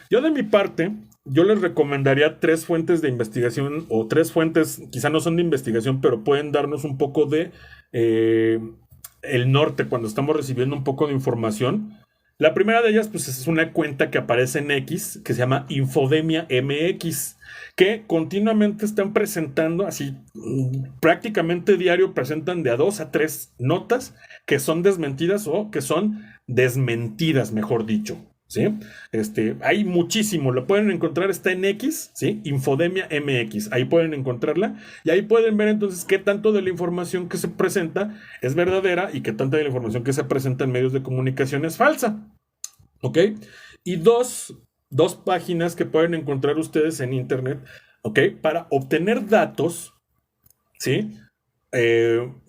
Yo de mi parte, yo les recomendaría tres fuentes de investigación o tres fuentes, quizá no son de investigación, pero pueden darnos un poco de eh, el norte cuando estamos recibiendo un poco de información. La primera de ellas, pues es una cuenta que aparece en X, que se llama Infodemia MX, que continuamente están presentando, así prácticamente diario presentan de a dos a tres notas que son desmentidas o que son desmentidas, mejor dicho. ¿Sí? Hay muchísimo, lo pueden encontrar, está en X, ¿sí? Infodemia MX, ahí pueden encontrarla y ahí pueden ver entonces qué tanto de la información que se presenta es verdadera y qué tanta de la información que se presenta en medios de comunicación es falsa, ¿ok? Y dos páginas que pueden encontrar ustedes en internet, ¿ok? Para obtener datos, ¿sí?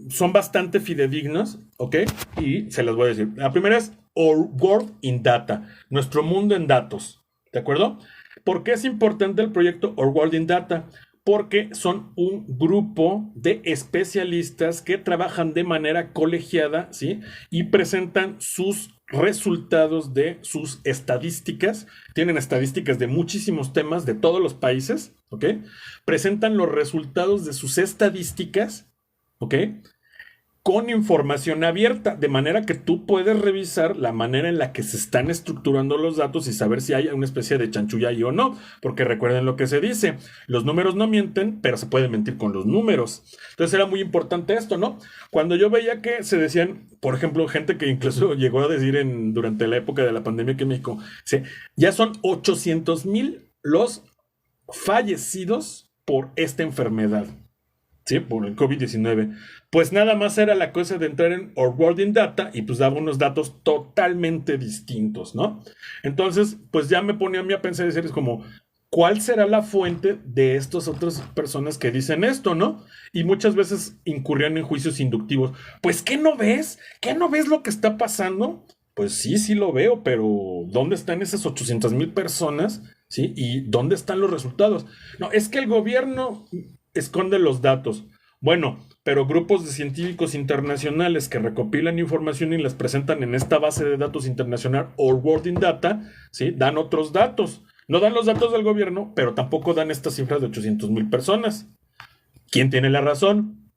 Son bastante fidedignas, ¿ok? Y se las voy a decir. La primera es Our World in Data, nuestro mundo en datos, ¿de acuerdo? ¿Por qué es importante el proyecto Our World in Data? Porque son un grupo de especialistas que trabajan de manera colegiada, ¿sí? Y presentan sus resultados de sus estadísticas. Tienen estadísticas de muchísimos temas de todos los países, ¿ok? Presentan los resultados de sus estadísticas, ¿ok? Con información abierta, de manera que tú puedes revisar la manera en la que se están estructurando los datos y saber si hay una especie de chanchulla ahí o no, porque recuerden lo que se dice, los números no mienten, pero se puede mentir con los números. Entonces era muy importante esto, ¿no? Cuando yo veía que se decían, por ejemplo, gente que incluso llegó a decir durante la época de la pandemia aquí en México, ¿sí? Ya son 800,000 los fallecidos por esta enfermedad. ¿Sí? Por el COVID-19. Pues nada más era la cosa de entrar en Our World in Data y pues daba unos datos totalmente distintos, ¿no? Entonces, pues ya me ponía a mí a pensar y decir, es como, ¿cuál será la fuente de estas otras personas que dicen esto, no? Y muchas veces incurrían en juicios inductivos. Pues, ¿qué no ves? ¿Qué no ves lo que está pasando? Pues sí, sí lo veo, pero ¿dónde están esas 800,000 personas? ¿Sí? ¿Y dónde están los resultados? No, es que el gobierno esconde los datos. Bueno, pero grupos de científicos internacionales que recopilan información y las presentan en esta base de datos internacional o World in Data, ¿sí? Dan otros datos. No dan los datos del gobierno, pero tampoco dan esta cifra de 800,000 personas. ¿Quién tiene la razón?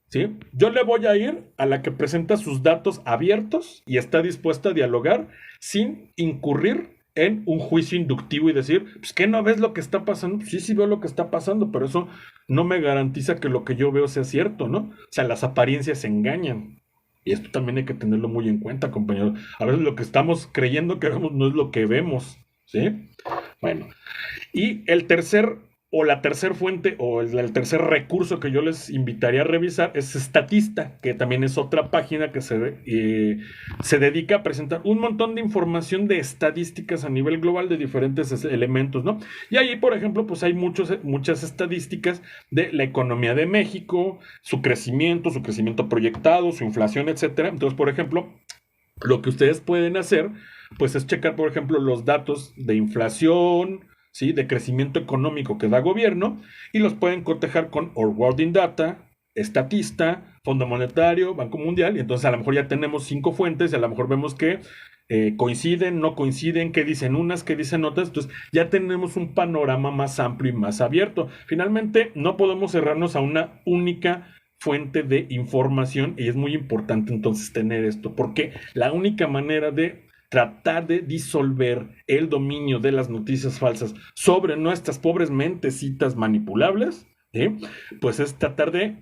¿Sí? Yo le voy a ir a la que presenta sus datos abiertos y está dispuesta a dialogar sin incurrir en un juicio inductivo y decir, pues que no ves lo que está pasando. Pues sí, sí veo lo que está pasando, pero eso no me garantiza que lo que yo veo sea cierto, ¿no? O sea, las apariencias engañan. Y esto también hay que tenerlo muy en cuenta, compañeros. A veces lo que estamos creyendo que vemos no es lo que vemos, ¿sí? Bueno, y el tercer o la tercera fuente o el tercer recurso que yo les invitaría a revisar es Statista, que también es otra página que se dedica a presentar un montón de información de estadísticas a nivel global de diferentes elementos, ¿no? Y ahí, por ejemplo, pues hay muchas estadísticas de la economía de México, su crecimiento proyectado, su inflación, etcétera. Entonces, por ejemplo, lo que ustedes pueden hacer, pues es checar, por ejemplo, los datos de inflación, ¿sí? De crecimiento económico que da gobierno y los pueden cotejar con Our World in Data, Estatista, Fondo Monetario, Banco Mundial, y entonces a lo mejor ya tenemos 5 fuentes y a lo mejor vemos que coinciden, no coinciden, qué dicen unas, qué dicen otras, entonces ya tenemos un panorama más amplio y más abierto. Finalmente, no podemos cerrarnos a una única fuente de información y es muy importante entonces tener esto, porque la única manera de tratar de disolver el dominio de las noticias falsas sobre nuestras pobres mentecitas manipulables, ¿sí? Pues es tratar de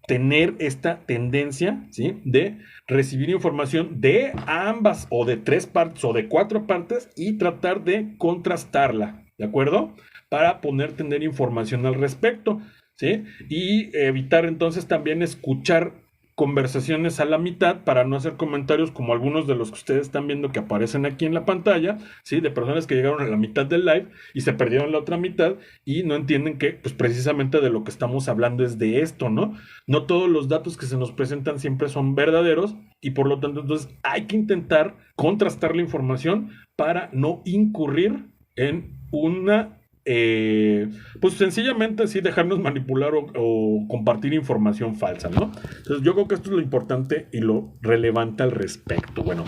tener esta tendencia, ¿sí? De recibir información de ambas o de 3 partes o de 4 partes y tratar de contrastarla, ¿de acuerdo? Para tener información al respecto, ¿sí? Y evitar entonces también escuchar conversaciones a la mitad para no hacer comentarios como algunos de los que ustedes están viendo que aparecen aquí en la pantalla, ¿sí? De personas que llegaron a la mitad del live y se perdieron la otra mitad y no entienden que pues precisamente de lo que estamos hablando es de esto, ¿no? No todos los datos que se nos presentan siempre son verdaderos y por lo tanto entonces hay que intentar contrastar la información para no incurrir en una pues sencillamente así dejarnos manipular o compartir información falsa, ¿no? Entonces yo creo que esto es lo importante y lo relevante al respecto. Bueno,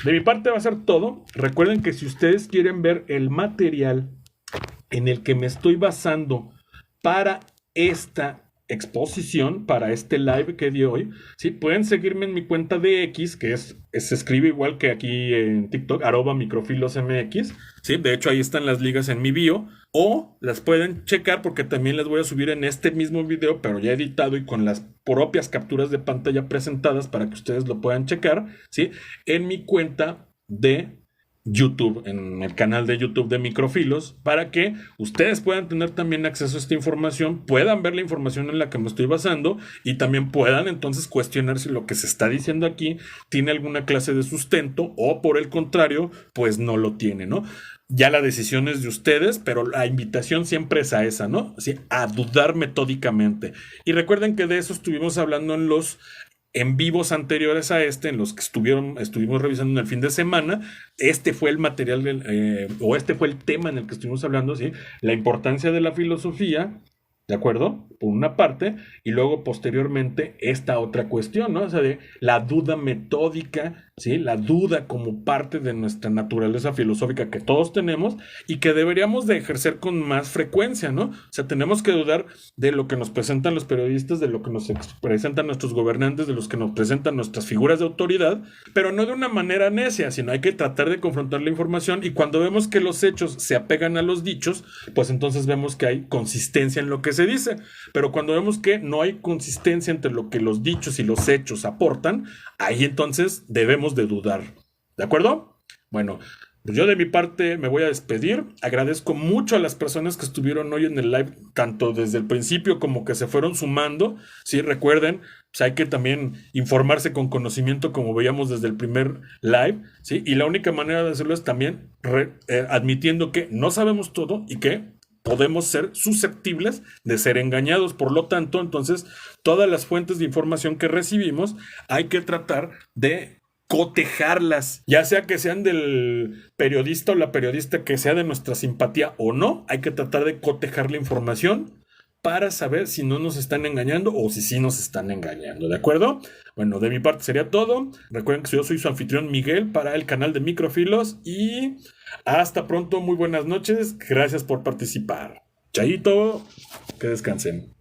de mi parte va a ser todo. Recuerden que si ustedes quieren ver el material en el que me estoy basando para esta exposición, para este live que di hoy, ¿sí? Pueden seguirme en mi cuenta de X, que se escribe igual que aquí en TikTok, @microfilosmx, ¿sí? De hecho, ahí están las ligas en mi bio, o las pueden checar porque también las voy a subir en este mismo video, pero ya editado y con las propias capturas de pantalla presentadas para que ustedes lo puedan checar, ¿sí? En mi cuenta de YouTube, en el canal de YouTube de Microfilos, para que ustedes puedan tener también acceso a esta información, puedan ver la información en la que me estoy basando y también puedan entonces cuestionar si lo que se está diciendo aquí tiene alguna clase de sustento o por el contrario, pues no lo tiene, ¿no? Ya la decisión es de ustedes, pero la invitación siempre es a esa, ¿no? Así, a dudar metódicamente. Y recuerden que de eso estuvimos hablando en vivos anteriores a este, en los que estuvimos revisando en el fin de semana. Este fue el material o este fue el tema en el que estuvimos hablando, ¿sí? La importancia de la filosofía, ¿de acuerdo? Por una parte, y luego posteriormente esta otra cuestión, ¿no? O sea, de la duda metódica, ¿sí? La duda como parte de nuestra naturaleza filosófica que todos tenemos y que deberíamos de ejercer con más frecuencia, ¿no? O sea, tenemos que dudar de lo que nos presentan los periodistas, de lo que nos presentan nuestros gobernantes, de los que nos presentan nuestras figuras de autoridad, pero no de una manera necia, sino hay que tratar de confrontar la información y cuando vemos que los hechos se apegan a los dichos, pues entonces vemos que hay consistencia en lo que se dice, pero cuando vemos que no hay consistencia entre lo que los dichos y los hechos aportan, ahí entonces debemos de dudar. ¿De acuerdo? Bueno, pues yo de mi parte me voy a despedir. Agradezco mucho a las personas que estuvieron hoy en el live, tanto desde el principio como que se fueron sumando. Sí, recuerden, pues hay que también informarse con conocimiento como veíamos desde el primer live, ¿sí? Y la única manera de hacerlo es también admitiendo que no sabemos todo y que podemos ser susceptibles de ser engañados. Por lo tanto, entonces, todas las fuentes de información que recibimos hay que tratar de cotejarlas, ya sea que sean del periodista o la periodista que sea de nuestra simpatía o no, hay que tratar de cotejar la información para saber si no nos están engañando o si sí nos están engañando, ¿de acuerdo? Bueno, de mi parte sería todo. Recuerden que yo soy su anfitrión Miguel para el canal de Microfilos y hasta pronto, muy buenas noches, gracias por participar. Chaito, que descansen.